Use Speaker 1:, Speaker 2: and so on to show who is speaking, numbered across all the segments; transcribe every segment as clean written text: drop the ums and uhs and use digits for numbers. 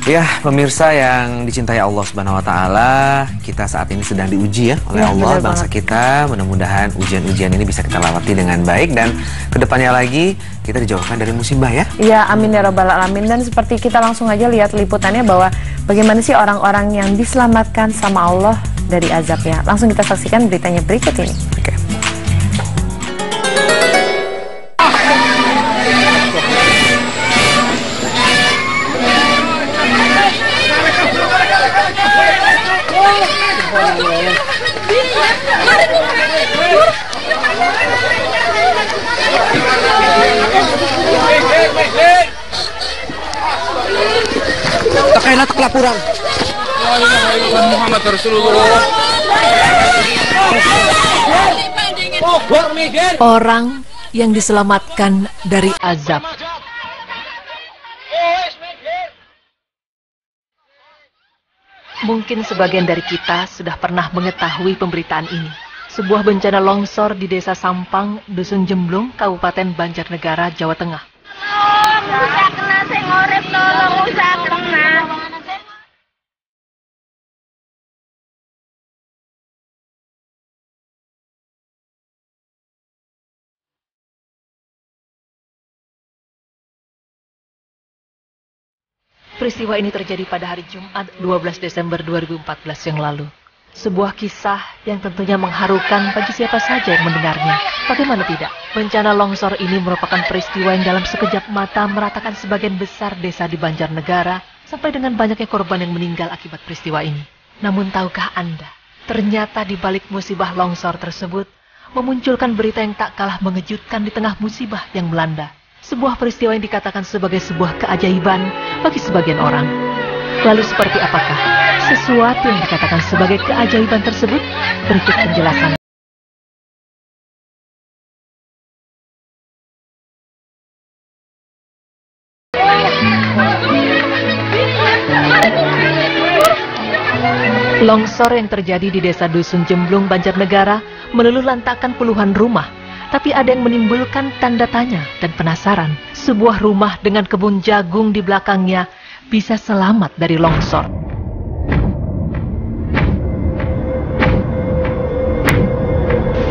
Speaker 1: Ya, pemirsa yang dicintai Allah Subhanahu wa taala, kita saat ini sedang diuji ya oleh Allah bangsa kita. Mudah-mudahan ujian-ujian ini bisa kita lewati dengan baik dan kedepannya lagi kita dijauhkan dari musibah ya.
Speaker 2: Iya, amin ya rabbal alamin. Dan seperti kita langsung aja lihat liputannya bahwa bagaimana sih orang-orang yang diselamatkan sama Allah dari azabnya. Langsung kita saksikan beritanya berikut ini.
Speaker 1: Oke.
Speaker 3: Takailah kelapuran. Muhammad Rasulullah.
Speaker 4: Orang yang diselamatkan dari azab. Mungkin sebagian dari kita sudah pernah mengetahui pemberitaan ini. Sebuah bencana longsor di Desa Sampang, Dusun Jemblung, Kabupaten Banjarnegara, Jawa Tengah. Peristiwa ini terjadi pada hari Jumat 12 Desember 2014 yang lalu. Sebuah kisah yang tentunya mengharukan bagi siapa saja yang mendengarnya. Bagaimana tidak? Bencana longsor ini merupakan peristiwa yang dalam sekejap mata meratakan sebagian besar desa di Banjarnegara, sampai dengan banyaknya korban yang meninggal akibat peristiwa ini. Namun tahukah Anda, ternyata di balik musibah longsor tersebut, memunculkan berita yang tak kalah mengejutkan di tengah musibah yang melanda. Sebuah peristiwa yang dikatakan sebagai sebuah keajaiban bagi sebagian orang. Lalu seperti apakah sesuatu yang dikatakan sebagai keajaiban tersebut? Berikut penjelasan. Longsor yang terjadi di Desa Dusun Jemblung, Banjarnegara meluluh lantakkan puluhan rumah. Tapi ada yang menimbulkan tanda tanya dan penasaran. Sebuah rumah dengan kebun jagung di belakangnya bisa selamat dari longsor.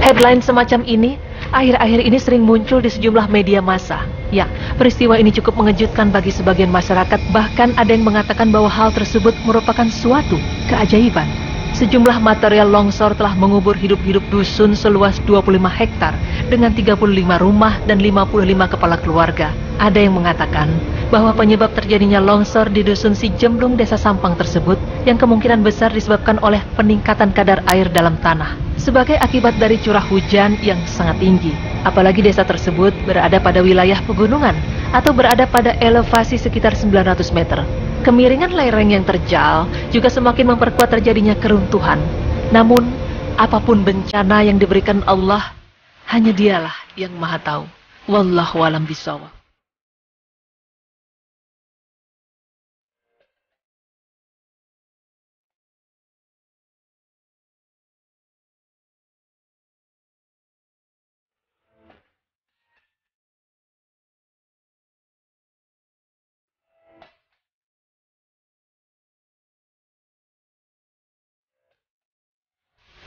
Speaker 4: Headline semacam ini akhir-akhir ini sering muncul di sejumlah media massa. Ya, peristiwa ini cukup mengejutkan bagi sebagian masyarakat. Bahkan ada yang mengatakan bahwa hal tersebut merupakan suatu keajaiban. Sejumlah material longsor telah mengubur hidup-hidup dusun seluas 25 hektar dengan 35 rumah dan 55 kepala keluarga. Ada yang mengatakan bahwa penyebab terjadinya longsor di Dusun Si Jemblung, Desa Sampang tersebut yang kemungkinan besar disebabkan oleh peningkatan kadar air dalam tanah sebagai akibat dari curah hujan yang sangat tinggi. Apalagi desa tersebut berada pada wilayah pegunungan atau berada pada elevasi sekitar 900 meter. Kemiringan lereng yang terjal juga semakin memperkuat terjadinya keruntuhan. Namun, apapun bencana yang diberikan Allah, hanya Dialah yang Maha Tahu. Wallahu a'lam bishawab.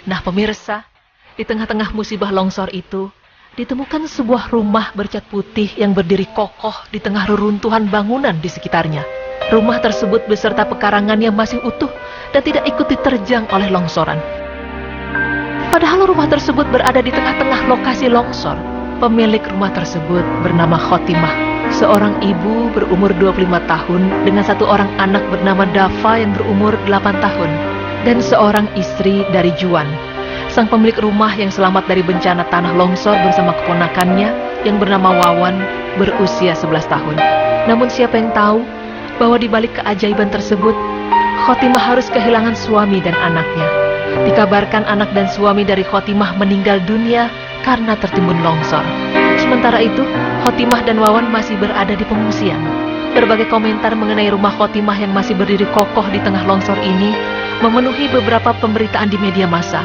Speaker 4: Nah pemirsa, di tengah-tengah musibah longsor itu, ditemukan sebuah rumah bercat putih yang berdiri kokoh di tengah reruntuhan bangunan di sekitarnya. Rumah tersebut beserta pekarangannya masih utuh dan tidak ikut diterjang oleh longsoran. Padahal rumah tersebut berada di tengah-tengah lokasi longsor. Pemilik rumah tersebut bernama Khotimah, seorang ibu berumur 25 tahun dengan satu orang anak bernama Dafa yang berumur 8 tahun. Dan seorang istri dari Juan, sang pemilik rumah yang selamat dari bencana tanah longsor bersama keponakannya yang bernama Wawan berusia 11 tahun. Namun siapa yang tahu bahwa di balik keajaiban tersebut, Khotimah harus kehilangan suami dan anaknya. Dikabarkan anak dan suami dari Khotimah meninggal dunia karena tertimbun longsor. Sementara itu, Khotimah dan Wawan masih berada di pengungsian. Berbagai komentar mengenai rumah Khotimah yang masih berdiri kokoh di tengah longsor ini memenuhi beberapa pemberitaan di media massa.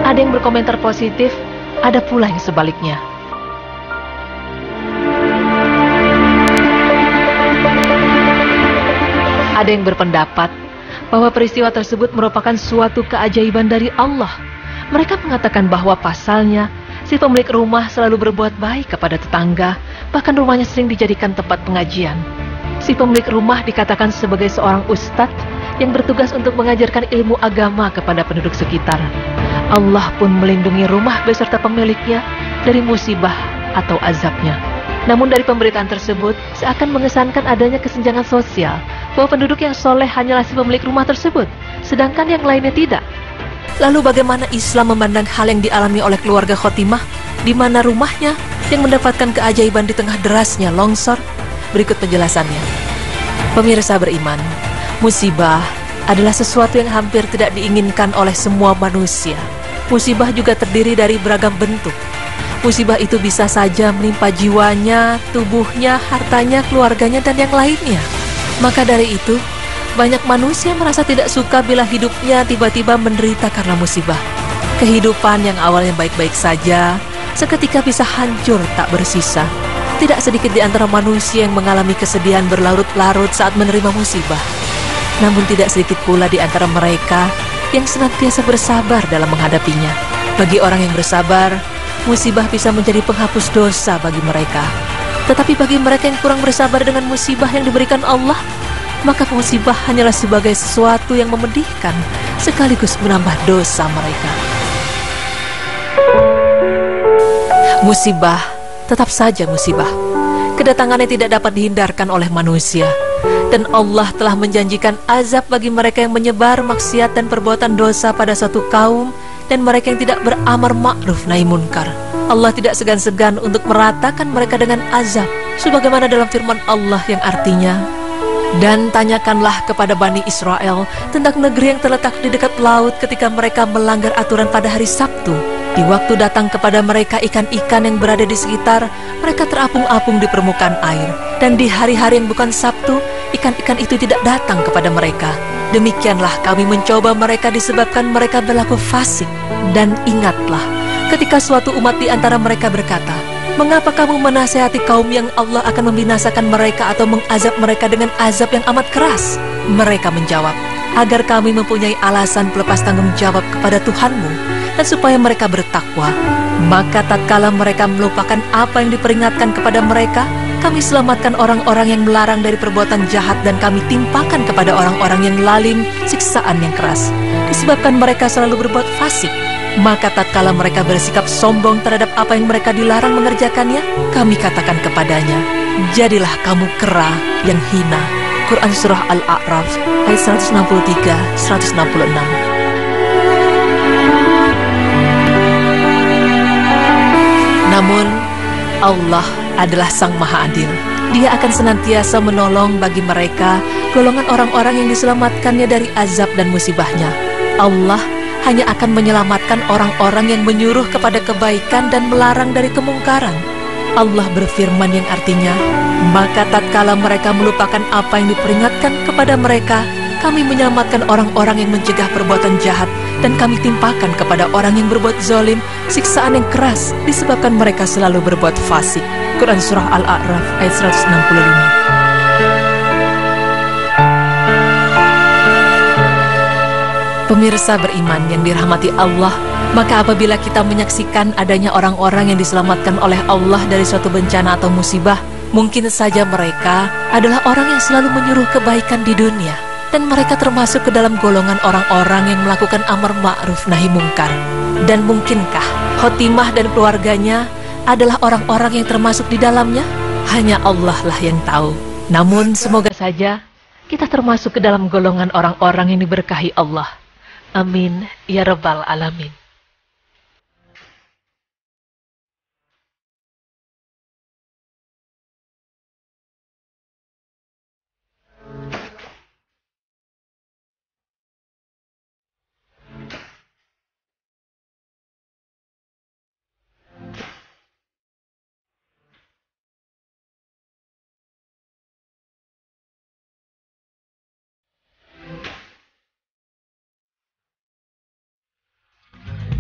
Speaker 4: Ada yang berkomentar positif, ada pula yang sebaliknya. Ada yang berpendapat bahwa peristiwa tersebut merupakan suatu keajaiban dari Allah. Mereka mengatakan bahwa pasalnya, si pemilik rumah selalu berbuat baik kepada tetangga, bahkan rumahnya sering dijadikan tempat pengajian. Si pemilik rumah dikatakan sebagai seorang ustadz yang bertugas untuk mengajarkan ilmu agama kepada penduduk sekitar. Allah pun melindungi rumah beserta pemiliknya dari musibah atau azabnya. Namun dari pemberitaan tersebut seakan mengesankan adanya kesenjangan sosial, bahwa penduduk yang soleh hanyalah si pemilik rumah tersebut, sedangkan yang lainnya tidak. Lalu bagaimana Islam memandang hal yang dialami oleh keluarga Khotimah, di mana rumahnya yang mendapatkan keajaiban di tengah derasnya longsor? Berikut penjelasannya. Pemirsa beriman, musibah adalah sesuatu yang hampir tidak diinginkan oleh semua manusia. Musibah juga terdiri dari beragam bentuk. Musibah itu bisa saja menimpa jiwanya, tubuhnya, hartanya, keluarganya, dan yang lainnya. Maka dari itu, banyak manusia merasa tidak suka bila hidupnya tiba-tiba menderita karena musibah. Kehidupan yang awalnya baik-baik saja, seketika bisa hancur tak bersisa. Tidak sedikit di antara manusia yang mengalami kesedihan berlarut-larut saat menerima musibah. Namun tidak sedikit pula di antara mereka yang senantiasa bersabar dalam menghadapinya. Bagi orang yang bersabar, musibah bisa menjadi penghapus dosa bagi mereka. Tetapi bagi mereka yang kurang bersabar dengan musibah yang diberikan Allah, maka musibah hanyalah sebagai sesuatu yang memedihkan, sekaligus menambah dosa mereka. Musibah tetap saja musibah. Kedatangannya tidak dapat dihindarkan oleh manusia. Dan Allah telah menjanjikan azab bagi mereka yang menyebar maksiat dan perbuatan dosa pada suatu kaum, dan mereka yang tidak beramar ma'ruf nahi munkar. Allah tidak segan-segan untuk meratakan mereka dengan azab, sebagaimana dalam firman Allah yang artinya, dan tanyakanlah kepada Bani Israel tentang negeri yang terletak di dekat laut ketika mereka melanggar aturan pada hari Sabtu. Di waktu datang kepada mereka ikan-ikan yang berada di sekitar, mereka terapung-apung di permukaan air. Dan di hari-hari yang bukan Sabtu, ikan-ikan itu tidak datang kepada mereka. Demikianlah kami mencoba mereka disebabkan mereka berlaku fasik. Dan ingatlah, ketika suatu umat di antara mereka berkata, "Mengapa kamu menasihati kaum yang Allah akan membinasakan mereka atau mengazab mereka dengan azab yang amat keras?" Mereka menjawab, "Agar kami mempunyai alasan pelepas tanggung jawab kepada Tuhanmu, dan supaya mereka bertakwa." Maka tatkala mereka melupakan apa yang diperingatkan kepada mereka, kami selamatkan orang-orang yang melarang dari perbuatan jahat, dan kami timpakan kepada orang-orang yang lalim siksaan yang keras, disebabkan mereka selalu berbuat fasik. Maka tatkala mereka bersikap sombong terhadap apa yang mereka dilarang mengerjakannya, kami katakan kepadanya, "Jadilah kamu kera yang hina." Quran Surah Al-A'raf ayat 163-166. Namun, Allah adalah Sang Maha Adil. Dia akan senantiasa menolong bagi mereka, golongan orang-orang yang diselamatkannya dari azab dan musibahnya. Allah hanya akan menyelamatkan orang-orang yang menyuruh kepada kebaikan dan melarang dari kemungkaran. Allah berfirman yang artinya, "Maka tatkala mereka melupakan apa yang diperingatkan kepada mereka, kami menyelamatkan orang-orang yang mencegah perbuatan jahat, dan kami timpakan kepada orang yang berbuat zalim siksaan yang keras, disebabkan mereka selalu berbuat fasik." Quran Surah Al-A'raf ayat 165. Pemirsa beriman yang dirahmati Allah, maka apabila kita menyaksikan adanya orang-orang yang diselamatkan oleh Allah dari suatu bencana atau musibah, mungkin saja mereka adalah orang yang selalu menyuruh kebaikan di dunia, dan mereka termasuk ke dalam golongan orang-orang yang melakukan amar ma'ruf nahi mungkar. Dan mungkinkah Khotimah dan keluarganya adalah orang-orang yang termasuk di dalamnya? Hanya Allah lah yang tahu. Namun semoga saja kita termasuk ke dalam golongan orang-orang yang diberkahi Allah. Amin ya rabbal alamin.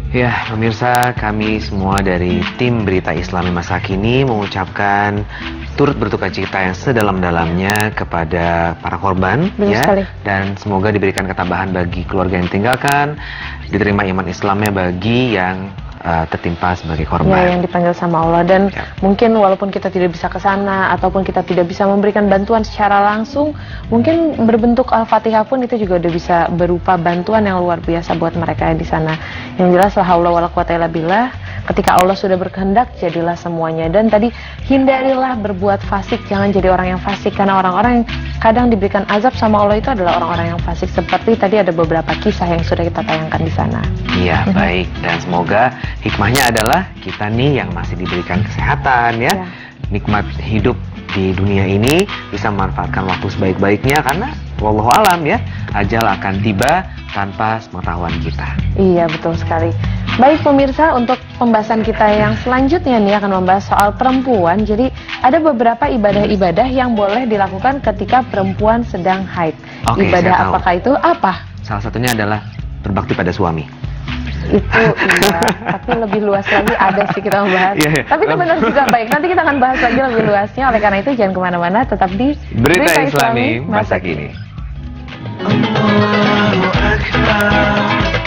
Speaker 1: Ya, pemirsa, kami semua dari tim Berita Islami Masa Kini mengucapkan turut berduka cita yang sedalam-dalamnya kepada para korban,
Speaker 2: Benar
Speaker 1: ya,
Speaker 2: sekali.
Speaker 1: dan semoga diberikan ketabahan bagi keluarga yang ditinggalkan, diterima iman Islamnya bagi yang tertimpa sebagai
Speaker 2: Ya,
Speaker 1: korban.
Speaker 2: yang dipanggil sama Allah. Dan
Speaker 1: Ya.
Speaker 2: mungkin walaupun kita tidak bisa ke sana ataupun kita tidak bisa memberikan bantuan secara langsung, mungkin berbentuk Al-Fatihah pun itu juga udah bisa berupa bantuan yang luar biasa buat mereka yang di sana. Yang jelas la haula wala quwata illa billah, ketika Allah sudah berkehendak jadilah semuanya. Dan tadi hindarilah berbuat fasik, jangan jadi orang yang fasik, karena orang-orang yang kadang diberikan azab sama Allah itu adalah orang-orang yang fasik. Seperti tadi ada beberapa kisah yang sudah kita tayangkan di sana.
Speaker 1: Iya, baik. Dan semoga hikmahnya adalah kita nih yang masih diberikan kesehatan, ya,
Speaker 2: Ya.
Speaker 1: nikmat hidup di dunia ini bisa memanfaatkan waktu sebaik-baiknya, karena wallahu alam, ya, ajal akan tiba tanpa pengetahuan kita.
Speaker 2: Iya, betul sekali. Baik pemirsa, untuk pembahasan kita yang selanjutnya nih akan membahas soal perempuan. Jadi ada beberapa ibadah-ibadah yang boleh dilakukan ketika perempuan sedang haid.
Speaker 1: Oke,
Speaker 2: Ibadah
Speaker 1: saya tahu.
Speaker 2: apakah itu? Apa?
Speaker 1: Salah satunya adalah berbakti pada suami.
Speaker 2: Itu iya, tapi lebih luas lagi ada sih kita membahas.
Speaker 1: Iya, iya.
Speaker 2: Tapi itu benar juga baik. Nanti kita akan bahas lagi lebih luasnya. Oleh karena itu jangan kemana-mana, tetap di
Speaker 1: Berita Islami Masa Kini.
Speaker 5: Allahu Akbar.